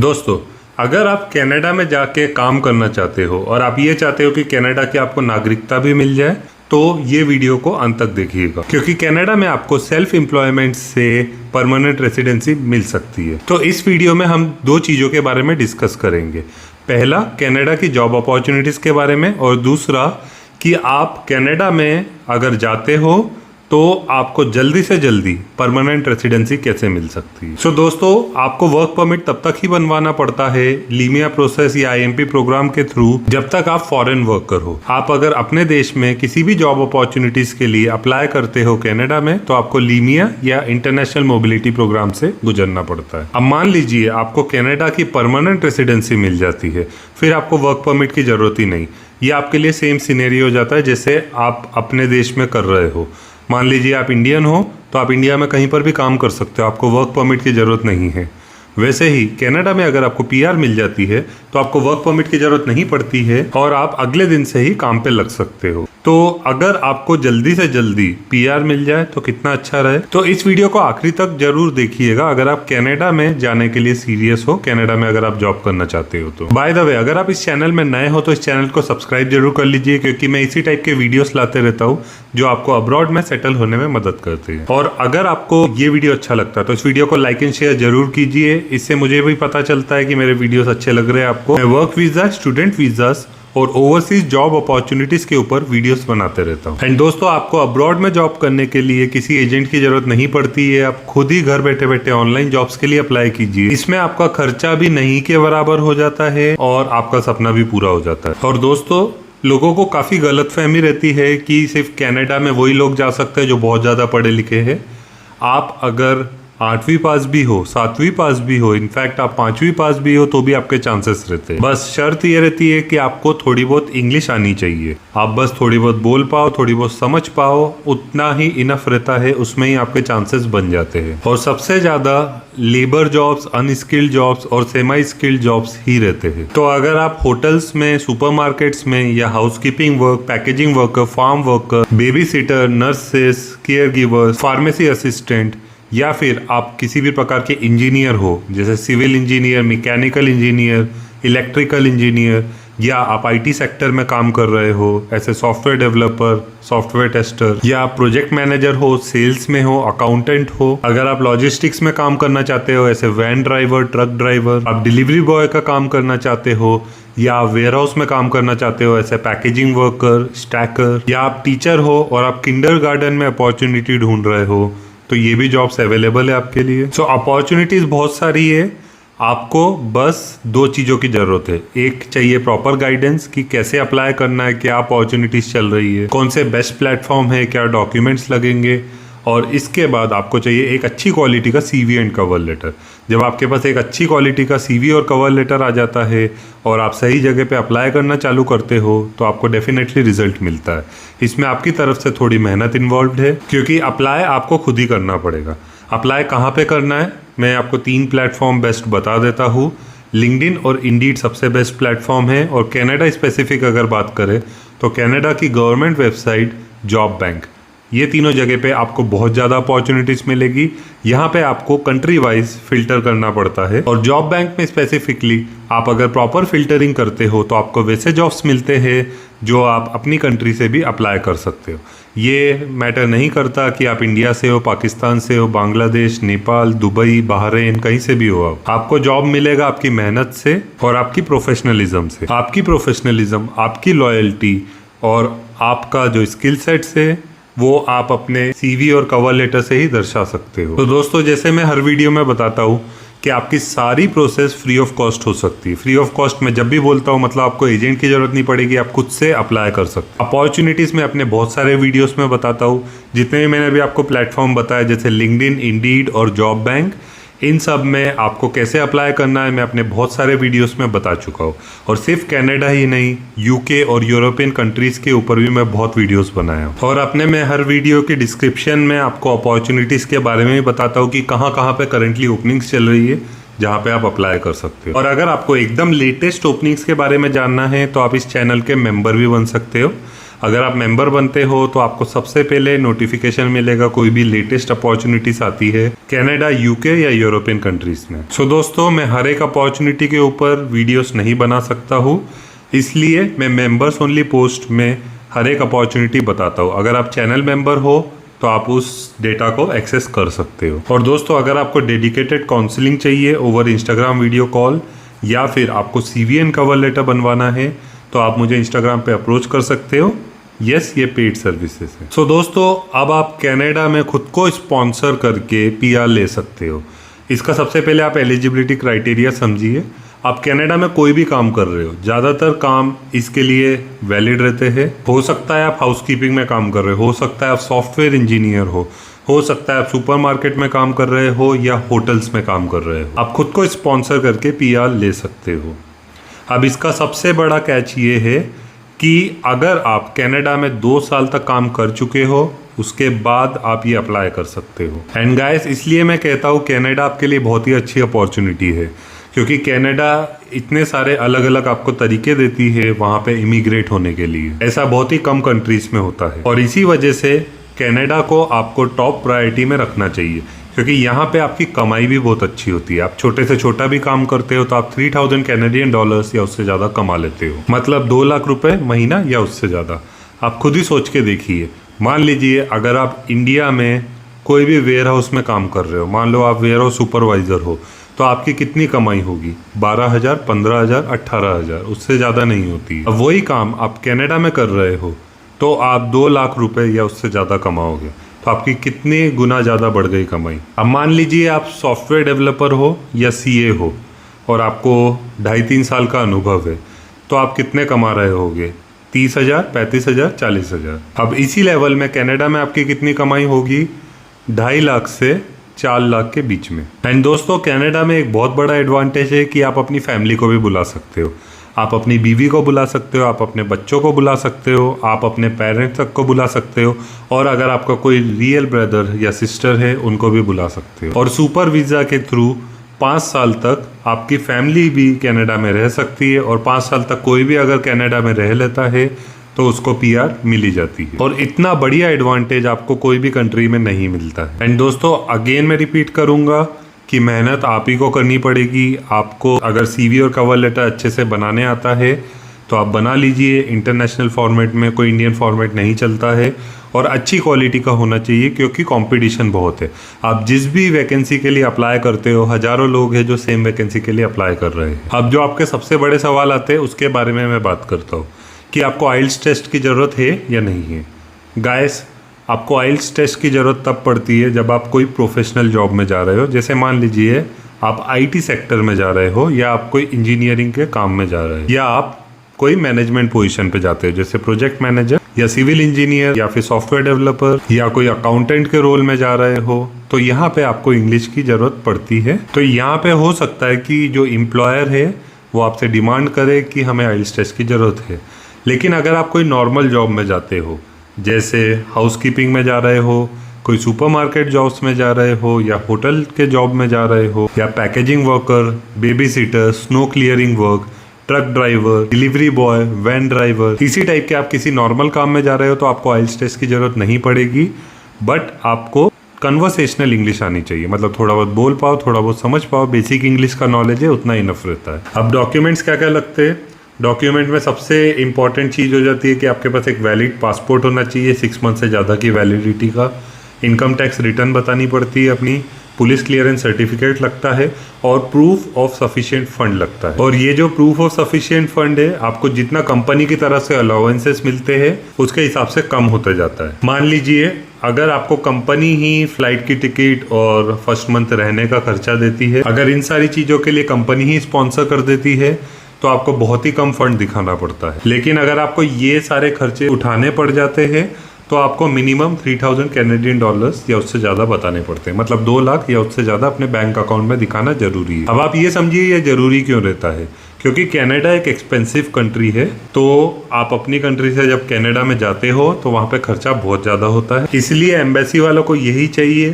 दोस्तों, अगर आप कनाडा में जाके काम करना चाहते हो और आप ये चाहते हो कि कनाडा की आपको नागरिकता भी मिल जाए, तो ये वीडियो को अंत तक देखिएगा, क्योंकि कनाडा में आपको सेल्फ एम्प्लॉयमेंट से परमानेंट रेसिडेंसी मिल सकती है। तो इस वीडियो में हम दो चीज़ों के बारे में डिस्कस करेंगे। पहला, कनाडा की जॉब अपॉर्चुनिटीज़ के बारे में, और दूसरा कि आप कनाडा में अगर जाते हो तो आपको जल्दी से जल्दी परमानेंट रेसिडेंसी कैसे मिल सकती है। सो दोस्तों, आपको वर्क परमिट तब तक ही बनवाना पड़ता है लीमिया प्रोसेस या आईएमपी प्रोग्राम के थ्रू जब तक आप फॉरेन वर्कर हो। आप अगर अपने देश में किसी भी जॉब अपॉर्चुनिटीज के लिए अप्लाई करते हो कनाडा में, तो आपको लीमिया या इंटरनेशनल मोबिलिटी प्रोग्राम से गुजरना पड़ता है। अब मान लीजिए आपको कनाडा की परमानेंट रेसिडेंसी मिल जाती है, फिर आपको वर्क परमिट की जरूरत ही नहीं। ये आपके लिए सेम सिनेरियो हो जाता है जैसे आप अपने देश में कर रहे हो। मान लीजिए आप इंडियन हो, तो आप इंडिया में कहीं पर भी काम कर सकते हो, आपको वर्क परमिट की ज़रूरत नहीं है। वैसे ही कनाडा में अगर आपको पीआर मिल जाती है तो आपको वर्क परमिट की ज़रूरत नहीं पड़ती है और आप अगले दिन से ही काम पे लग सकते हो। तो अगर आपको जल्दी से जल्दी पीआर मिल जाए तो कितना अच्छा रहे। तो इस वीडियो को आखिरी तक जरूर देखिएगा अगर आप कनाडा में जाने के लिए सीरियस हो, कनाडा में अगर आप जॉब करना चाहते हो तो। बाय द वे, अगर आप इस चैनल में नए हो तो इस चैनल को सब्सक्राइब जरूर कर लीजिए, क्योंकि मैं इसी टाइप के वीडियोस लाते रहता हूँ जो आपको अब्रॉड में सेटल होने में मदद करते हैं। और अगर आपको ये वीडियो अच्छा लगता है तो इस वीडियो को लाइक एंड शेयर जरूर कीजिए, इससे मुझे भी पता चलता है कि मेरे वीडियोस अच्छे लग रहे हैं आपको। मैं वर्क वीजा, स्टूडेंट वीजास और ओवरसीज जॉब अपॉर्चुनिटीज के ऊपर वीडियोस बनाते रहता हूँ। एंड दोस्तों, आपको अब्रॉड में जॉब करने के लिए किसी एजेंट की जरूरत नहीं पड़ती है। आप खुद ही घर बैठे बैठे ऑनलाइन जॉब्स के लिए अप्लाई कीजिए। इसमें आपका खर्चा भी नहीं के बराबर हो जाता है और आपका सपना भी पूरा हो जाता है। और दोस्तों, लोगों को काफी गलतफहमी रहती है कि सिर्फ कनाडा में वही लोग जा सकते हैं जो बहुत ज्यादा पढ़े लिखे हैं। आप अगर 8वीं पास भी हो, 7वीं पास भी हो, इनफैक्ट आप 5वीं पास भी हो, तो भी आपके चांसेस रहते हैं। बस शर्त ये रहती है कि आपको थोड़ी बहुत इंग्लिश आनी चाहिए। आप बस थोड़ी बहुत बोल पाओ, थोड़ी बहुत समझ पाओ, उतना ही इनफ रहता है, उसमें ही आपके चांसेस बन जाते हैं। और सबसे ज्यादा लेबर जॉब्स, अनस्किल्ड जॉब्स और सेमी स्किल्ड जॉब्स ही रहते हैं। तो अगर आप होटल्स में, सुपरमार्केट्स में या housekeeping work, packaging worker, farm worker, babysitter, nurses, caregivers, pharmacy assistant, या फिर आप किसी भी प्रकार के इंजीनियर हो, जैसे civil engineer, mechanical engineer, electrical engineer, या आप आईटी सेक्टर में काम कर रहे हो ऐसे सॉफ्टवेयर डेवलपर, सॉफ्टवेयर टेस्टर, या आप प्रोजेक्ट मैनेजर हो, सेल्स में हो, अकाउंटेंट हो, अगर आप लॉजिस्टिक्स में काम करना चाहते हो ऐसे वैन ड्राइवर, ट्रक ड्राइवर, आप डिलीवरी बॉय का काम करना चाहते हो, या आप वेयर हाउस में काम करना चाहते हो ऐसे पैकेजिंग वर्कर, स्टैकर, या आप टीचर हो और आप किंडरगार्टन में अपॉर्चुनिटी ढूंढ रहे हो, तो ये भी जॉब्स अवेलेबल है आपके लिए। सो अपॉर्चुनिटीज बहुत सारी है, आपको बस दो चीज़ों की ज़रूरत है। एक चाहिए प्रॉपर गाइडेंस कि कैसे अप्लाई करना है, क्या अपॉर्चुनिटीज चल रही है, कौन से बेस्ट प्लेटफॉर्म है, क्या डॉक्यूमेंट्स लगेंगे, और इसके बाद आपको चाहिए एक अच्छी क्वालिटी का सीवी एंड कवर लेटर। जब आपके पास एक अच्छी क्वालिटी का सीवी और कवर लेटर आ जाता है और आप सही जगह पे अप्लाई करना चालू करते हो, तो आपको डेफिनेटली रिजल्ट मिलता है। इसमें आपकी तरफ से थोड़ी मेहनत इन्वॉल्व है, क्योंकि अप्लाई आपको खुद ही करना पड़ेगा। अप्लाई कहाँ पे करना है, मैं आपको 3 प्लेटफॉर्म बेस्ट बता देता हूँ। लिंक्डइन और इंडीड सबसे बेस्ट प्लेटफॉर्म है, और कनाडा स्पेसिफिक अगर बात करें तो कनाडा की गवर्नमेंट वेबसाइट, जॉब बैंक, ये तीनों जगह पे आपको बहुत ज़्यादा अपॉर्चुनिटीज़ मिलेगी। यहाँ पे आपको कंट्री वाइज फिल्टर करना पड़ता है, और जॉब बैंक में स्पेसिफिकली आप अगर प्रॉपर फिल्टरिंग करते हो तो आपको वैसे जॉब्स मिलते हैं जो आप अपनी कंट्री से भी अप्लाई कर सकते हो। ये मैटर नहीं करता कि आप इंडिया से हो, पाकिस्तान से हो, बांग्लादेश, नेपाल, दुबई, बहरीन, कहीं से भी हो। आपको जॉब मिलेगा आपकी मेहनत से और आपकी प्रोफेशनलिज्म से। आपकी प्रोफेशनलिज्म, आपकी लॉयल्टी और आपका जो स्किल सेट्स है वो आप अपने सीवी और कवर लेटर से ही दर्शा सकते हो। तो दोस्तों, जैसे मैं हर वीडियो में बताता हूँ कि आपकी सारी प्रोसेस फ्री ऑफ कॉस्ट हो सकती है। फ्री ऑफ कॉस्ट में जब भी बोलता हूँ मतलब आपको एजेंट की जरूरत नहीं पड़ेगी, आप खुद से अप्लाई कर सकते हो। अपॉर्चुनिटीज़ में अपने बहुत सारे वीडियोस में बताता हूँ, जितने भी मैंने अभी आपको प्लेटफॉर्म बताया जैसे लिंक्डइन, इंडीड और जॉब बैंक, इन सब में आपको कैसे अप्लाई करना है मैं अपने बहुत सारे वीडियोस में बता चुका हूँ। और सिर्फ कनाडा ही नहीं, यूके और यूरोपियन कंट्रीज़ के ऊपर भी मैं बहुत वीडियोस बनाया हूँ। और अपने मैं हर वीडियो की डिस्क्रिप्शन में आपको अपॉर्चुनिटीज़ के बारे में भी बताता हूँ कि कहाँ कहाँ पे करंटली ओपनिंग्स चल रही है जहाँ पे आप अप्लाई कर सकते हो। और अगर आपको एकदम लेटेस्ट ओपनिंग्स के बारे में जानना है तो आप इस चैनल के मेंबर भी बन सकते हो। अगर आप मेंबर बनते हो तो आपको सबसे पहले नोटिफिकेशन मिलेगा कोई भी लेटेस्ट अपॉर्चुनिटीज आती है कनाडा, यूके या यूरोपियन कंट्रीज में। सो दोस्तों, मैं हर एक अपॉर्चुनिटी के ऊपर वीडियोस नहीं बना सकता हूँ, इसलिए मैं मेंबर्स ओनली पोस्ट में हर एक अपॉर्चुनिटी बताता हूँ। अगर आप चैनल मेंबर हो तो आप उस डेटा को एक्सेस कर सकते हो। और दोस्तों, अगर आपको डेडिकेटेड काउंसलिंग चाहिए ओवर इंस्टाग्राम वीडियो कॉल, या फिर आपको CVN कवर लेटर बनवाना है, तो आप मुझे इंस्टाग्राम पे अप्रोच कर सकते हो। यस, ये पेड सर्विसेज है। सो दोस्तों, अब आप कनाडा में खुद को स्पॉन्सर करके PR ले सकते हो। इसका सबसे पहले आप एलिजिबिलिटी क्राइटेरिया समझिए। आप कनाडा में कोई भी काम कर रहे हो, ज़्यादातर काम इसके लिए वैलिड रहते हैं। हो सकता है आप हाउसकीपिंग में काम कर रहे हो सकता है आप सॉफ्टवेयर इंजीनियर हो सकता है आप सुपरमार्केट में काम कर रहे हो या होटल्स में काम कर रहे हो। आप खुद को स्पॉन्सर करके PR ले सकते हो। अब इसका सबसे बड़ा कैच ये है कि अगर आप कनाडा में 2 साल तक काम कर चुके हो, उसके बाद आप ये अप्लाई कर सकते हो। एंड गाइस, इसलिए मैं कहता हूँ कनाडा आपके लिए बहुत ही अच्छी अपॉर्चुनिटी है, क्योंकि कनाडा इतने सारे अलग अलग आपको तरीके देती है वहाँ पे इमिग्रेट होने के लिए। ऐसा बहुत ही कम कंट्रीज में होता है, और इसी वजह से कनाडा को आपको टॉप प्रायोरिटी में रखना चाहिए, क्योंकि यहाँ पे आपकी कमाई भी बहुत अच्छी होती है। आप छोटे से छोटा भी काम करते हो तो आप 3000 कैनेडियन डॉलर्स या उससे ज़्यादा कमा लेते हो, मतलब 2 लाख रुपए महीना या उससे ज़्यादा। आप खुद ही सोच के देखिए। मान लीजिए अगर आप इंडिया में कोई भी वेयर हाउस में काम कर रहे हो, मान लो आप वेयर हाउस सुपरवाइजर हो, तो आपकी कितनी कमाई होगी? 12,000, 15,000, 18,000, उससे ज़्यादा नहीं होती है। अब वही काम आप कनाडा में कर रहे हो तो आप 2 लाख रुपए या उससे ज़्यादा कमाओगे, तो आपकी कितने गुना ज़्यादा बढ़ गई कमाई। अब मान लीजिए आप सॉफ्टवेयर डेवलपर हो या CA हो और आपको 2.5-3 साल का अनुभव है, तो आप कितने कमा रहे होगे? 30,000, 35,000, 40,000। अब इसी लेवल में कनाडा में आपकी कितनी कमाई होगी? 2.5 लाख से 4 लाख के बीच में। एंड दोस्तों, कनाडा में एक बहुत बड़ा एडवांटेज है कि आप अपनी फैमिली को भी बुला सकते हो। आप अपनी बीवी को बुला सकते हो, आप अपने बच्चों को बुला सकते हो, आप अपने पेरेंट्स तक को बुला सकते हो, और अगर आपका कोई रियल ब्रदर या सिस्टर है उनको भी बुला सकते हो। और सुपर वीज़ा के थ्रू 5 साल तक आपकी फैमिली भी कनाडा में रह सकती है, और 5 साल तक कोई भी अगर कनाडा में रह लेता है तो उसको PR मिली जाती है। और इतना बढ़िया एडवांटेज आपको कोई भी कंट्री में नहीं मिलता है। एंड दोस्तों, अगेन मैं रिपीट करूंगा कि मेहनत आप ही को करनी पड़ेगी। आपको अगर CV और कवर लेटर अच्छे से बनाने आता है तो आप बना लीजिए। इंटरनेशनल फॉर्मेट में, कोई इंडियन फॉर्मेट नहीं चलता है, और अच्छी क्वालिटी का होना चाहिए, क्योंकि कंपटीशन बहुत है। आप जिस भी वैकेंसी के लिए अप्लाई करते हो, हज़ारों लोग हैं जो सेम वैकेंसी के लिए अप्लाई कर रहे हैं। अब जो आपके सबसे बड़े सवाल आते हैं उसके बारे में मैं बात करता हूँ कि आपको IELTS टेस्ट की ज़रूरत है या नहीं है। गाइस, आपको IELTS टेस्ट की ज़रूरत तब पड़ती है जब आप कोई प्रोफेशनल जॉब में जा रहे हो। जैसे मान लीजिए आप IT सेक्टर में जा रहे हो, या आप कोई इंजीनियरिंग के काम में जा रहे हो, या आप कोई मैनेजमेंट पोजीशन पे जाते हो, जैसे प्रोजेक्ट मैनेजर या सिविल इंजीनियर या फिर सॉफ्टवेयर डेवलपर, या कोई अकाउंटेंट के रोल में जा रहे हो, तो यहाँ पे आपको इंग्लिश की ज़रूरत पड़ती है। तो यहाँ पे हो सकता है कि जो एम्प्लॉयर है वो आपसे डिमांड करे कि हमें IELTS टेस्ट की ज़रूरत है। लेकिन अगर आप कोई नॉर्मल जॉब में जाते हो, जैसे हाउसकीपिंग में जा रहे हो, कोई सुपरमार्केट जॉब्स में जा रहे हो, या होटल के जॉब में जा रहे हो, या packaging worker, babysitter, snow clearing work, truck driver, delivery boy, van driver, इसी टाइप के आप किसी नॉर्मल काम में जा रहे हो, तो आपको IELTS टेस्ट की ज़रूरत नहीं पड़ेगी। बट आपको कन्वर्सेशनल इंग्लिश आनी चाहिए, मतलब थोड़ा बहुत बोल पाओ, थोड़ा बहुत समझ पाओ, बेसिक इंग्लिश का नॉलेज है, उतना इनफ रहता है। अब डॉक्यूमेंट्स क्या क्या लगते हैं? डॉक्यूमेंट में सबसे इंपॉर्टेंट चीज़ हो जाती है कि आपके पास एक वैलिड पासपोर्ट होना चाहिए, 6 मंथ से ज़्यादा की वैलिडिटी का। इनकम टैक्स रिटर्न बतानी पड़ती है अपनी, पुलिस क्लियरेंस सर्टिफिकेट लगता है, और प्रूफ ऑफ सफिशिएंट फंड लगता है। और ये जो प्रूफ ऑफ सफिशिएंट फंड है, आपको जितना कंपनी की तरफ से अलाउंसेस मिलते हैं उसके हिसाब से कम होता जाता है। मान लीजिए अगर आपको कंपनी ही फ्लाइट की टिकट और फर्स्ट मंथ रहने का खर्चा देती है, अगर इन सारी चीज़ों के लिए कंपनी ही स्पॉन्सर कर देती है, तो आपको बहुत ही कम फंड दिखाना पड़ता है। लेकिन अगर आपको ये सारे खर्चे उठाने पड़ जाते हैं तो आपको मिनिमम 3000 कैनेडियन डॉलर्स या उससे ज़्यादा बताने पड़ते हैं, मतलब 2 लाख या उससे ज़्यादा अपने बैंक अकाउंट में दिखाना जरूरी है। अब आप ये समझिए ये जरूरी क्यों रहता है, क्योंकि कनाडा एक एक्सपेंसिव कंट्री है। तो आप अपनी कंट्री से जब कनाडा में जाते हो तो वहाँ पे खर्चा बहुत ज़्यादा होता है। इसलिए एम्बेसी वालों को यही चाहिए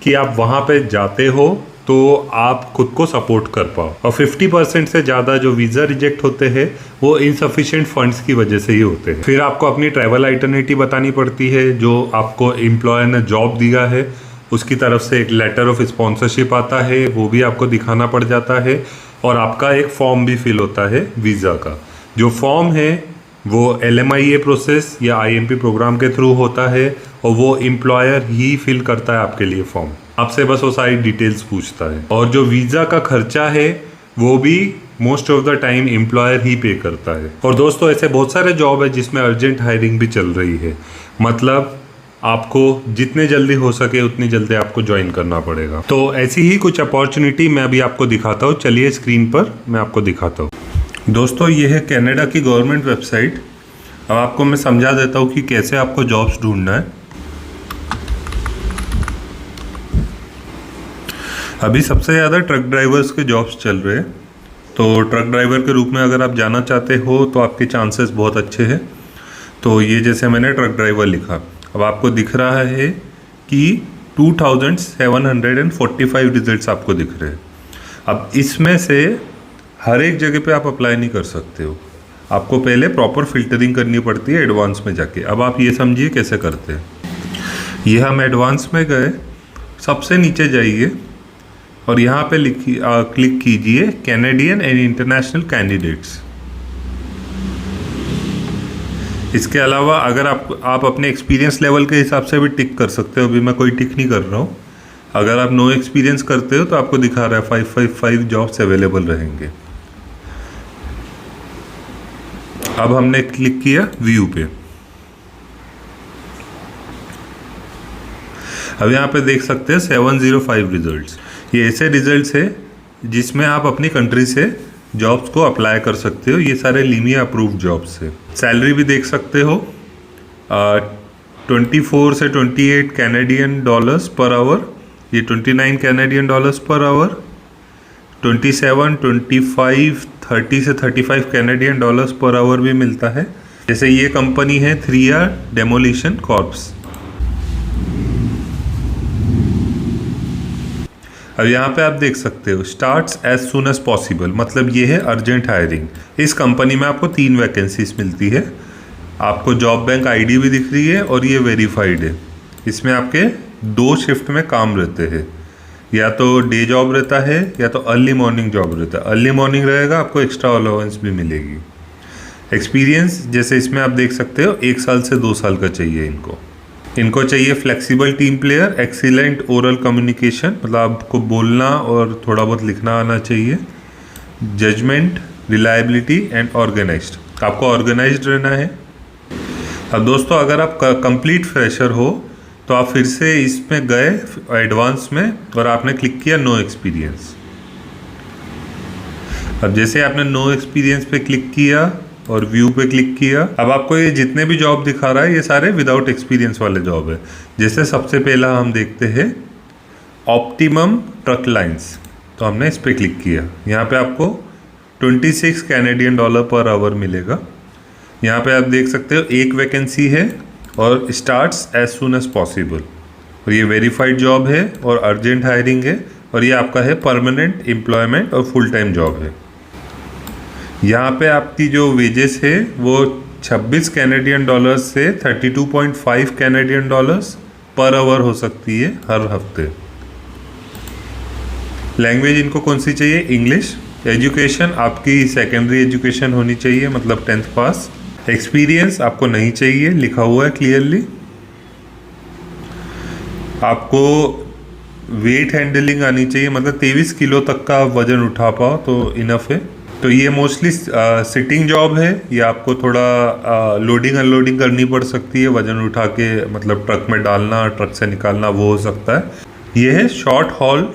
कि आप वहाँ पे जाते हो तो आप खुद को सपोर्ट कर पाओ। और 50% से ज़्यादा जो वीज़ा रिजेक्ट होते हैं वो इनसफिशिएंट फंड्स की वजह से ही होते हैं। फिर आपको अपनी ट्रैवल अल्टरनेटिव बतानी पड़ती है, जो आपको एम्प्लॉयर ने जॉब दिया है उसकी तरफ से एक लेटर ऑफ स्पॉन्सरशिप आता है, वो भी आपको दिखाना पड़ जाता है। और आपका एक फॉर्म भी फिल होता है वीज़ा का। जो फॉर्म है वो LMIA प्रोसेस या IMP प्रोग्राम के थ्रू होता है और वो एम्प्लॉयर ही फिल करता है आपके लिए फॉर्म। आपसे बस वो सारी डिटेल्स पूछता है। और जो वीज़ा का खर्चा है वो भी most of the time employer ही पे करता है। और दोस्तों ऐसे बहुत सारे जॉब है जिसमें अर्जेंट हायरिंग भी चल रही है, मतलब आपको जितने जल्दी हो सके उतनी जल्दी आपको ज्वाइन करना पड़ेगा। तो ऐसी ही कुछ अपॉर्चुनिटी मैं अभी आपको दिखाता हूँ। चलिए स्क्रीन पर मैं आपको दिखाता हूँ। दोस्तों ये है कनाडा की गवर्नमेंट वेबसाइट। अब आपको मैं समझा देता हूँ कि कैसे आपको जॉब्स ढूंढना है। अभी सबसे ज़्यादा ट्रक ड्राइवर्स के जॉब्स चल रहे हैं, तो ट्रक ड्राइवर के रूप में अगर आप जाना चाहते हो तो आपके चांसेस बहुत अच्छे हैं। तो ये जैसे मैंने ट्रक ड्राइवर लिखा, अब आपको दिख रहा है कि 2745 रिजल्ट्स आपको दिख रहे हैं। अब इसमें से हर एक जगह पे आप अप्लाई नहीं कर सकते हो, आपको पहले प्रॉपर फिल्टरिंग करनी पड़ती है एडवांस में जाके। अब आप ये समझिए कैसे करते हैं। ये हम एडवांस में गए, सबसे नीचे जाइए और यहाँ पे क्लिक कीजिए कैनेडियन एंड इंटरनेशनल कैंडिडेट्स। इसके अलावा अगर आप अपने एक्सपीरियंस लेवल के हिसाब से भी टिक कर सकते हो। अभी मैं कोई टिक नहीं कर रहा हूँ। अगर आप नो एक्सपीरियंस करते हो तो आपको दिखा रहा है 555 जॉब्स अवेलेबल रहेंगे। अब हमने क्लिक किया व्यू पे। अब यहाँ पे देख सकते हैं 705 रिजल्ट्स। ये ऐसे रिजल्ट्स है जिसमें आप अपनी कंट्री से जॉब्स को अप्लाई कर सकते हो। ये सारे लिमिया अप्रूव्ड जॉब्स है। सैलरी भी देख सकते हो 24 से 28 कैनेडियन डॉलर्स पर आवर, ये 29 कैनेडियन डॉलर्स पर आवर, 27, 25, 30 से 35 कैनेडियन डॉलर्स पर आवर भी मिलता है। जैसे ये कंपनी है 3R डेमोलिशन कॉर्प्स। अब यहाँ पे आप देख सकते हो starts as soon as possible, मतलब ये है अर्जेंट हायरिंग। इस कंपनी में आपको 3 वैकेंसीज मिलती है। आपको जॉब बैंक ID भी दिख रही है और ये वेरीफाइड है। इसमें आपके 2 शिफ्ट में काम रहते हैं, या तो डे जॉब रहता है या तो अर्ली मॉर्निंग जॉब रहता है। अर्ली मॉर्निंग रहेगा, आपको एक्स्ट्रा अलाउंस भी मिलेगी। एक्सपीरियंस जैसे इसमें आप देख सकते हो 1 साल से 2 साल का चाहिए इनको चाहिए flexible team player, excellent oral communication, मतलब आपको बोलना और थोड़ा बहुत लिखना आना चाहिए, जजमेंट, रिलायबिलिटी एंड ऑर्गेनाइज्ड, आपको ऑर्गेनाइज्ड रहना है। अब दोस्तों अगर आप कंप्लीट फ्रेशर हो तो आप फिर से इसमें गए एडवांस में और आपने क्लिक किया नो एक्सपीरियंस। अब जैसे आपने नो एक्सपीरियंस पे क्लिक किया और व्यू पे क्लिक किया, अब आपको ये जितने भी जॉब दिखा रहा है ये सारे विदाउट एक्सपीरियंस वाले जॉब है। जैसे सबसे पहला हम देखते हैं ऑप्टिमम ट्रक लाइंस, तो हमने इस पे क्लिक किया। यहाँ पे आपको 26 कैनेडियन डॉलर पर आवर मिलेगा। यहाँ पे आप देख सकते हो 1 वैकेंसी है और starts as soon as possible, और ये वेरीफाइड जॉब है और अर्जेंट हायरिंग है, और ये आपका है परमानेंट एम्प्लॉयमेंट और फुल टाइम जॉब है। यहाँ पे आपकी जो वेजेस है वो 26 कैनेडियन डॉलर्स से 32.5 कैनेडियन डॉलर्स पर आवर हो सकती है हर हफ्ते। लैंग्वेज इनको कौन सी चाहिए? इंग्लिश। एजुकेशन आपकी सेकेंडरी एजुकेशन होनी चाहिए, मतलब 10th पास। एक्सपीरियंस आपको नहीं चाहिए, लिखा हुआ है क्लियरली। आपको वेट हैंडलिंग आनी चाहिए, मतलब 23 किलो तक का वजन उठा पाओ तो इनफ है। तो ये मोस्टली सिटिंग जॉब है, ये आपको थोड़ा लोडिंग अनलोडिंग करनी पड़ सकती है, वजन उठा के मतलब ट्रक में डालना, ट्रक से निकालना, वो हो सकता है। ये है शॉर्ट हॉल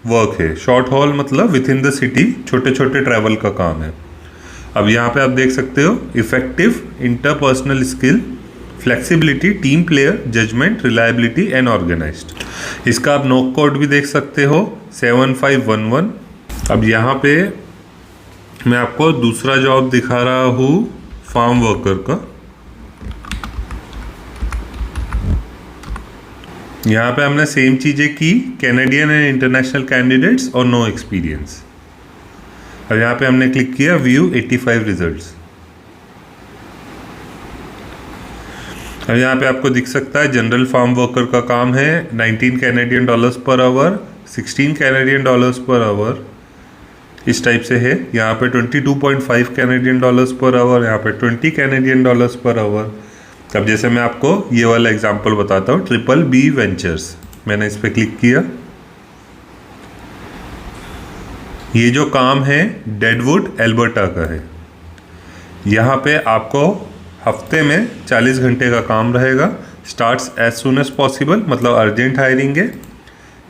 वर्क है। शॉर्ट हॉल मतलब विद इन द सिटी, छोटे छोटे ट्रैवल का काम है। अब यहाँ पे आप देख सकते हो effective interpersonal skill, flexibility, team player, judgment, reliability and organized. इसका आप नोक कोड भी देख सकते हो 7511। अब यहाँ पे मैं आपको दूसरा जॉब दिखा रहा हूँ फार्म वर्कर का। यहाँ पे हमने सेम चीज़ें की, कैनेडियन एंड इंटरनेशनल कैंडिडेट्स और नो एक्सपीरियंस। और यहाँ पे हमने क्लिक किया व्यू 85 रिजल्ट्स। और यहाँ पे आपको दिख सकता है जनरल फार्म वर्कर का काम है, 19 Canadian dollars per hour, 16 Canadian dollars per hour, इस टाइप से है। यहाँ पे 22.5 कैनेडियन डॉलर्स पर आवर, यहाँ पे 20 कैनेडियन डॉलर्स पर आवर। अब जैसे मैं आपको ये वाला एग्जांपल बताता हूँ, BBB वेंचर्स, मैंने इस पर क्लिक किया। ये जो काम है डेडवुड एल्बर्टा का है। यहाँ पे आपको हफ्ते में 40 घंटे का काम रहेगा। Starts as soon as possible, मतलब अर्जेंट हायरिंग है।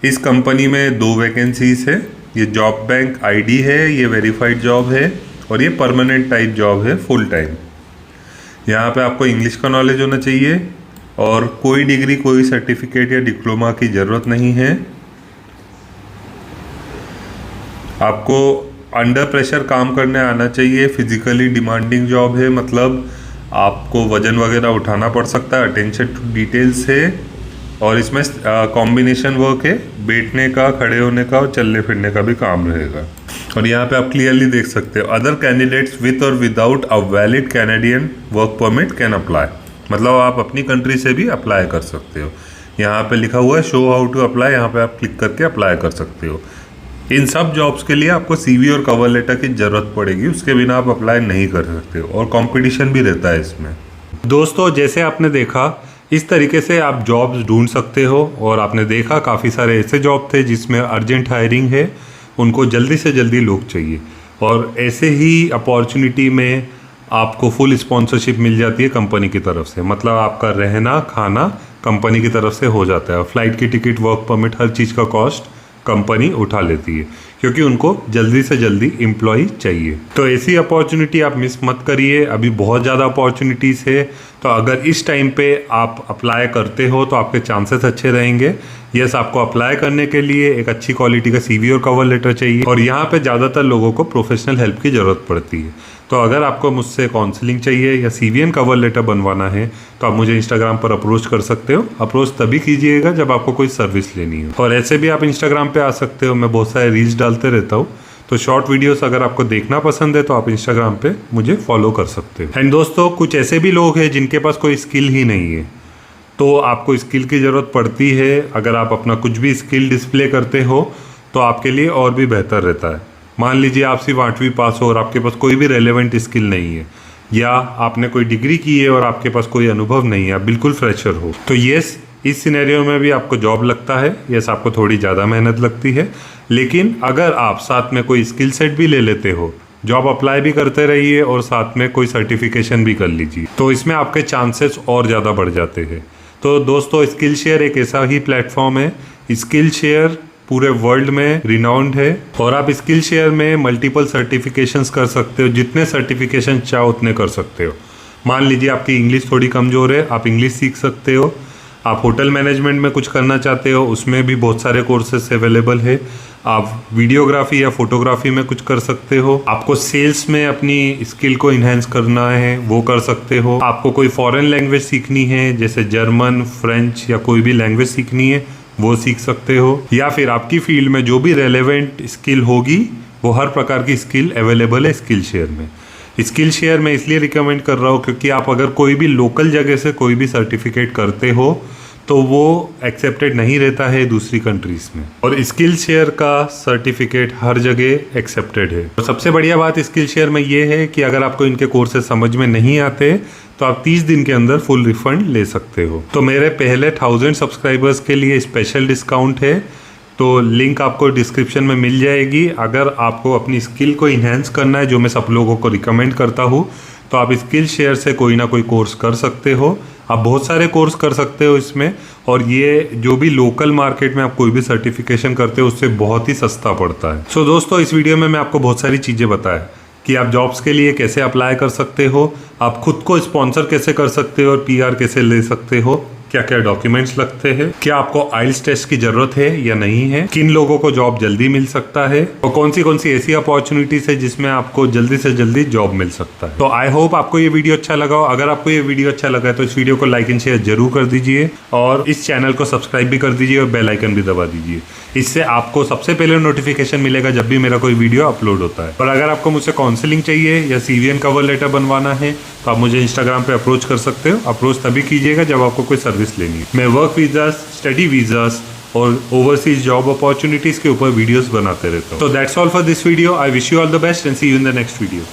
इस कंपनी में 2 वैकेंसीज है। ये जॉब बैंक आईडी है, ये वेरीफाइड जॉब है और ये परमानेंट टाइप जॉब है, फुल टाइम। यहाँ पे आपको इंग्लिश का नॉलेज होना चाहिए और कोई डिग्री, कोई सर्टिफिकेट या डिप्लोमा की ज़रूरत नहीं है। आपको अंडर प्रेशर काम करने आना चाहिए। फिजिकली डिमांडिंग जॉब है, मतलब आपको वजन वगैरह उठाना पड़ सकता है। अटेंशन टू डिटेल्स है और इसमें कॉम्बिनेशन वर्क है, बैठने का, खड़े होने का और चलने फिरने का भी काम रहेगा। और यहाँ पे आप क्लियरली देख सकते हो, अदर कैंडिडेट्स विथ और without a valid Canadian work permit can apply, मतलब आप अपनी कंट्री से भी अप्लाई कर सकते हो। यहाँ पे लिखा हुआ है शो हाउ टू अप्लाई, यहाँ पे आप क्लिक करके अप्लाई कर सकते हो। इन सब जॉब्स के लिए आपको CV और कवर लेटर की ज़रूरत पड़ेगी, उसके बिना आप अप्लाई नहीं कर सकते हो और कंपटीशन भी रहता है इसमें। दोस्तों, जैसे आपने देखा, इस तरीके से आप जॉब्स ढूंढ सकते हो। और आपने देखा काफ़ी सारे ऐसे जॉब थे जिसमें अर्जेंट हायरिंग है, उनको जल्दी से जल्दी लोग चाहिए। और ऐसे ही अपॉर्चुनिटी में आपको फुल स्पॉन्सरशिप मिल जाती है कंपनी की तरफ से, मतलब आपका रहना खाना कंपनी की तरफ से हो जाता है। और फ्लाइट की टिकट, वर्क परमिट, हर चीज़ का कॉस्ट कंपनी उठा लेती है, क्योंकि उनको जल्दी से जल्दी एम्प्लॉय चाहिए। तो ऐसी अपॉर्चुनिटी आप मिस मत करिए, अभी बहुत ज़्यादा अपॉर्चुनिटीज़ है। तो अगर इस टाइम पे आप अप्लाई करते हो तो आपके चांसेस अच्छे रहेंगे। यस, आपको अप्लाई करने के लिए एक अच्छी क्वालिटी का CV और कवर लेटर चाहिए। और यहाँ पे ज़्यादातर लोगों को प्रोफेशनल हेल्प की ज़रूरत पड़ती है। तो अगर आपको मुझसे काउंसलिंग चाहिए या CV एंड कवर लेटर बनवाना है तो आप मुझे इंस्टाग्राम पर अप्रोच कर सकते हो। अप्रोच तभी कीजिएगा जब आपको कोई सर्विस लेनी हो। और ऐसे भी आप इंस्टाग्राम पे आ सकते हो, मैं बहुत सारे रील्स डालते रहता हूँ। तो शॉर्ट वीडियोस अगर आपको देखना पसंद है तो आप इंस्टाग्राम पे मुझे फॉलो कर सकते हो। एंड दोस्तों, कुछ ऐसे भी लोग हैं जिनके पास कोई स्किल ही नहीं है, तो आपको स्किल की ज़रूरत पड़ती है। अगर आप अपना कुछ भी स्किल डिस्प्ले करते हो तो आपके लिए और भी बेहतर रहता है। मान लीजिए आप सिर्फ 8वीं पास हो और आपके पास कोई भी रेलेवेंट स्किल नहीं है, या आपने कोई डिग्री की है और आपके पास कोई अनुभव नहीं है, आप बिल्कुल फ्रेशर हो, तो यस, इस सिनेरियो में भी आपको जॉब लगता है। यस, आपको थोड़ी ज़्यादा मेहनत लगती है, लेकिन अगर आप साथ में कोई स्किल सेट भी ले लेते हो, जॉब अप्लाई भी करते रहिए और साथ में कोई सर्टिफिकेशन भी कर लीजिए, तो इसमें आपके चांसेस और ज़्यादा बढ़ जाते हैं। तो दोस्तों, स्किल शेयर एक ऐसा ही प्लेटफॉर्म है। स्किल शेयर पूरे वर्ल्ड में रिनाउंड है और आप स्किल शेयर में मल्टीपल सर्टिफिकेशंस कर सकते हो। जितने सर्टिफिकेशन चाहो उतने कर सकते हो। मान लीजिए आपकी इंग्लिश थोड़ी कमज़ोर है, आप इंग्लिश सीख सकते हो। आप होटल मैनेजमेंट में कुछ करना चाहते हो, उसमें भी बहुत सारे कोर्सेस अवेलेबल है। आप वीडियोग्राफी या फोटोग्राफी में कुछ कर सकते हो। आपको सेल्स में अपनी स्किल को इन्हेंस करना है, वो कर सकते हो। आपको कोई फॉरेन लैंग्वेज सीखनी है, जैसे जर्मन, फ्रेंच या कोई भी लैंग्वेज सीखनी है, वो सीख सकते हो। या फिर आपकी फील्ड में जो भी रेलेवेंट स्किल होगी, वो हर प्रकार की स्किल अवेलेबल है स्किल शेयर में। स्किल शेयर मैं इसलिए रिकमेंड कर रहा हूँ क्योंकि आप अगर कोई भी लोकल जगह से कोई भी सर्टिफिकेट करते हो तो वो एक्सेप्टेड नहीं रहता है दूसरी कंट्रीज़ में, और स्किल शेयर का सर्टिफिकेट हर जगह एक्सेप्टेड है। और सबसे बढ़िया बात स्किल शेयर में ये है कि अगर आपको इनके कोर्सेज समझ में नहीं आते तो आप 30 दिन के अंदर फुल रिफंड ले सकते हो। तो मेरे पहले 1000 सब्सक्राइबर्स के लिए स्पेशल डिस्काउंट है, तो लिंक आपको डिस्क्रिप्शन में मिल जाएगी। अगर आपको अपनी स्किल को इन्हेंस करना है, जो मैं सब लोगों को रिकमेंड करता हूँ, तो आप स्किल शेयर से कोई ना कोई कोर्स कर सकते हो। आप बहुत सारे कोर्स कर सकते हो इसमें, और ये जो भी लोकल मार्केट में आप कोई भी सर्टिफिकेशन करते हो उससे बहुत ही सस्ता पड़ता है। सो दोस्तों, इस वीडियो में मैं आपको बहुत सारी चीज़ें बताया कि आप जॉब्स के लिए कैसे अप्लाई कर सकते हो, आप खुद को स्पॉन्सर कैसे कर सकते हो और PR कैसे ले सकते हो। क्या क्या डॉक्यूमेंट्स लगते हैं, क्या आपको आइल्स टेस्ट की जरूरत है या नहीं है, किन लोगों को जॉब जल्दी मिल सकता है और कौन सी ऐसी अपॉर्चुनिटीज है जिसमें आपको जल्दी से जल्दी जॉब मिल सकता है। तो आई होप आपको ये वीडियो अच्छा लगा हो। अगर आपको ये वीडियो अच्छा लगा है तो इस वीडियो को लाइक एंड शेयर जरूर कर दीजिए और इस चैनल को सब्सक्राइब भी कर दीजिए और बेल आइकन भी दबा दीजिए। इससे आपको सबसे पहले नोटिफिकेशन मिलेगा जब भी मेरा कोई वीडियो अपलोड होता है। और अगर आपको मुझसे काउंसलिंग चाहिए या CVN कवर लेटर बनवाना है तो आप मुझे इंस्टाग्राम पे अप्रोच कर सकते हो। अप्रोच तभी कीजिएगा जब आपको कोई सर्विस लेनी है। मैं वर्क वीजास, स्टडी वीजास और ओवरसीज जॉब अपॉर्चुनिटीज के ऊपर वीडियोस बनाते रहता हूँ। तो that's all for this video. I wish you all the best and see you in the next video.